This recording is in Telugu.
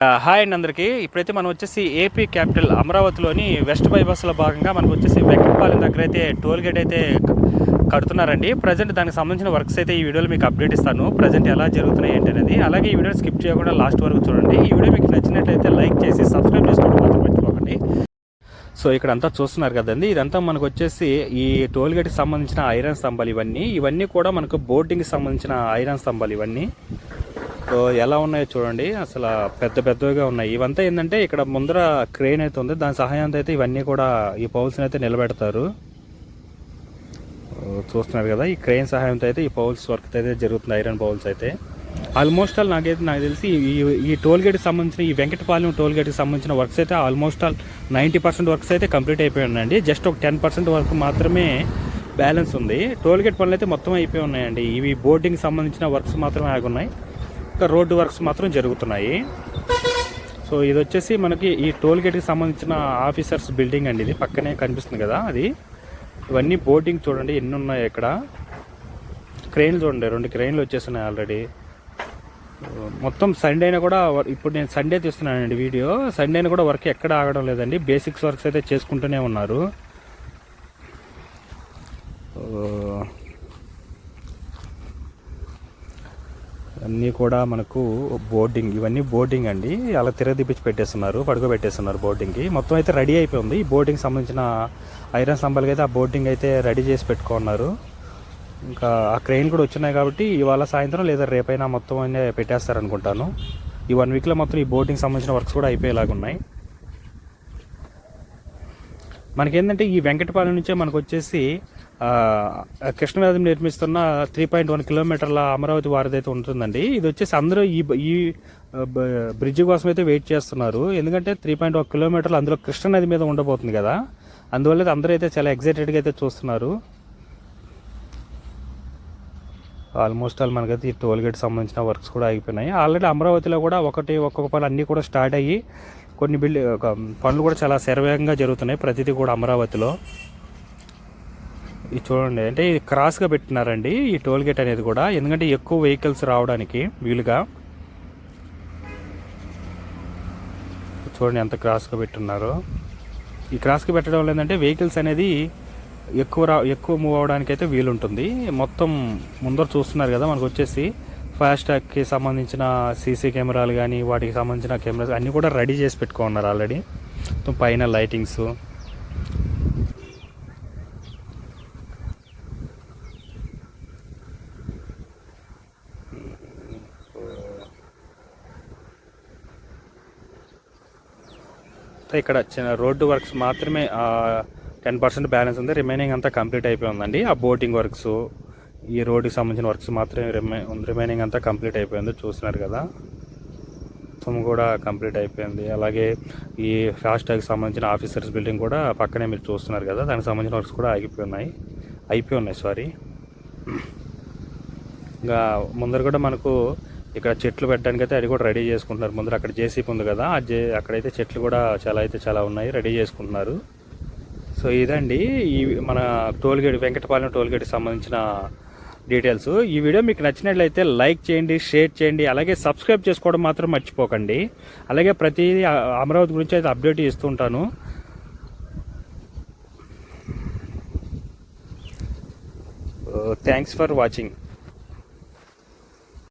హాయ్ అండి అందరికీ. ఇప్పుడైతే మనం వచ్చేసి ఏపీ క్యాపిటల్ అమరావతిలోని వెస్ట్ బైపాస్లో భాగంగా మనకు వచ్చేసి వెంకటపాలెం దగ్గర అయితే టోల్ గేట్ అయితే కడుతున్నారండి. ప్రజెంట్ దానికి సంబంధించిన వర్క్స్ అయితే ఈ వీడియోలో మీకు అప్డేట్ ఇస్తాను. ప్రజెంట్ ఎలా జరుగుతున్నాయి ఏంటి అనేది. అలాగే ఈ వీడియో స్కిప్ చేయకుండా లాస్ట్ వరకు చూడండి. ఈ వీడియో మీకు నచ్చినట్లయితే లైక్ చేసి సబ్స్క్రైబ్ చేసుకోవడం మాత్రం మర్చిపోకండి. సో ఇక్కడ అంతా చూస్తున్నారు కదండి, ఇదంతా మనకు వచ్చేసి ఈ టోల్ గేట్కి సంబంధించిన ఐరన్ స్తంభాలు. ఇవన్నీ కూడా మనకు బోర్డింగ్కి సంబంధించిన ఐరన్ స్తంభాలు ఇవన్నీ. సో ఎలా ఉన్నాయో చూడండి, అసలు పెద్దగా ఉన్నాయి. ఇవంతా ఏంటంటే ఇక్కడ ముందర క్రెయిన్ అయితే ఉంది, దాని సహాయంతో అయితే ఇవన్నీ కూడా ఈ పౌల్స్ని అయితే నిలబెడతారు. చూస్తున్నారు కదా, ఈ క్రెయిన్ సహాయంతో అయితే ఈ పౌల్స్ వర్క్ అయితే జరుగుతుంది. ఐరన్ పౌల్స్ అయితే ఆల్మోస్ట్ ఆల్ నాకు తెలిసి ఈ టోల్ గేట్కి సంబంధించిన ఈ వెంకటపాలెం టోల్ గేట్కి సంబంధించిన వర్క్స్ అయితే ఆల్మోస్ట్ ఆల్ 90% వర్క్స్ అయితే కంప్లీట్ అయిపోయి ఉన్నాయండి. జస్ట్ ఒక 10% వర్క్ మాత్రమే బ్యాలెన్స్ ఉంది. టోల్ గేట్ పనులు అయితే మొత్తం అయిపోయి ఉన్నాయండి. ఇవి బోర్డింగ్కి సంబంధించిన వర్క్స్ మాత్రమే ఆగి ఉన్నాయి. రోడ్డు వర్క్స్ మాత్రం జరుగుతున్నాయి. సో ఇది వచ్చేసి మనకి ఈ టోల్ గేట్కి సంబంధించిన ఆఫీసర్స్ బిల్డింగ్ అండి. ఇది పక్కనే కనిపిస్తుంది కదా అది. ఇవన్నీ బోర్డింగ్ చూడండి ఎన్ని ఉన్నాయి ఇక్కడ. క్రెయిన్లు చూడండి, 2 క్రెయిన్లు వచ్చేస్తున్నాయి ఆల్రెడీ. మొత్తం సండే అయినా కూడా, ఇప్పుడు నేను సండే తీస్తున్నానండి వీడియో, సండే అయినా కూడా వర్క్ ఎక్కడ ఆగడం లేదండి. బేసిక్స్ వర్క్స్ అయితే చేసుకుంటూనే ఉన్నారు. అన్నీ కూడా మనకు బోర్డింగ్, ఇవన్నీ బోర్డింగ్ అండి. అలా తిరగదీపించి పెట్టేస్తున్నారు, పడుకోబెట్టేస్తున్నారు బోర్డింగ్కి. మొత్తం అయితే రెడీ అయిపోయింది. ఈ బోర్డింగ్ సంబంధించిన ఐరన్ స్తంభాలకి అయితే ఆ బోర్డింగ్ అయితే రెడీ చేసి పెట్టుకున్నారు. ఇంకా ఆ క్రెయిన్ కూడా వచ్చినాయి కాబట్టి ఇవాళ సాయంత్రం లేదా రేపైనా మొత్తం అన్నీ పెట్టేస్తారనుకుంటాను. ఈ 1 వీక్లో మొత్తం ఈ బోర్డింగ్ సంబంధించిన వర్క్స్ కూడా అయిపోయేలాగా ఉన్నాయి. మనకేంటంటే ఈ వెంకటపాలెం నుంచే మనకు వచ్చేసి కృష్ణవేదం నిర్మిస్తున్న 3.1 కిలోమీటర్ల అమరావతి వారధి అయితే ఉంటుందండి. ఇది వచ్చేసి అందరూ ఈ బ్రిడ్జ్ కోసం అయితే వెయిట్ చేస్తున్నారు. ఎందుకంటే 3.1 కిలోమీటర్లు అందులో కృష్ణనది మీద ఉండబోతుంది కదా, అందువల్ల అందరూ అయితే చాలా ఎగ్జైటెడ్గా అయితే చూస్తున్నారు. ఆల్మోస్ట్ ఆల్ మనకైతే ఈ టోల్ గేట్ సంబంధించిన వర్క్స్ కూడా అయిపోయినాయి. ఆల్రెడీ అమరావతిలో కూడా ఒక్కొక్క పనులు అన్నీ కూడా స్టార్ట్ అయ్యి కొన్ని పనులు కూడా చాలా శరవేగంగా జరుగుతున్నాయి ప్రతిదీ కూడా అమరావతిలో. ఇది చూడండి, అంటే ఇది క్రాస్గా పెట్టినారండి ఈ టోల్ గేట్ అనేది కూడా, ఎందుకంటే ఎక్కువ వెహికల్స్ రావడానికి వీలుగా. చూడండి ఎంత క్రాస్గా పెట్టున్నారో. ఈ క్రాస్గా పెట్టడం వల్ల ఏంటంటే వెహికల్స్ అనేది ఎక్కువ మూవ్ అవడానికి అయితే వీలుంటుంది. మొత్తం ముందర చూస్తున్నారు కదా, మనకు వచ్చేసి ఫాస్టాగ్కి సంబంధించిన సీసీ కెమెరాలు కానీ వాటికి సంబంధించిన కెమెరాస్ అన్నీ కూడా రెడీ చేసి పెట్టుకున్నారు ఆల్రెడీ. పైన లైటింగ్స్, ఇక్కడ చిన్న రోడ్డు వర్క్స్ మాత్రమే 10% బ్యాలెన్స్ ఉంది. రిమైనింగ్ అంతా కంప్లీట్ అయిపోయి ఉందండి. ఆ బోటింగ్ వర్క్స్, ఈ రోడ్డుకి సంబంధించిన వర్క్స్ మాత్రమే రిమైనింగ్ అంతా కంప్లీట్ అయిపోయింది. చూస్తున్నారు కదా, మొత్తం కూడా కంప్లీట్ అయిపోయింది. అలాగే ఈ ఫాస్టాగ్కి సంబంధించిన ఆఫీసర్స్ బిల్డింగ్ కూడా పక్కనే మీరు చూస్తున్నారు కదా, దానికి సంబంధించిన వర్క్స్ కూడా అయిపోయి ఉన్నాయి. సారీ. ఇంకా ముందర కూడా మనకు ఇక్కడ చెట్లు పెట్టడానికి అయితే అది కూడా రెడీ చేసుకుంటున్నారు. ముందర అక్కడ జేసీపీ ఉంది కదా, అక్కడైతే చెట్లు కూడా చాలా ఉన్నాయి, రెడీ చేసుకుంటున్నారు. సో ఇదండి ఈ మన టోల్గేట్ వెంకటపాలెం టోల్గేట్కి సంబంధించిన డీటెయిల్స్. ఈ వీడియో మీకు నచ్చినట్లయితే లైక్ చేయండి, షేర్ చేయండి, అలాగే సబ్స్క్రైబ్ చేసుకోవడం మాత్రం మర్చిపోకండి. అలాగే ప్రతిదీ అమరావతి గురించి అయితే అప్డేట్ ఇస్తుంటాను. Thanks for watching.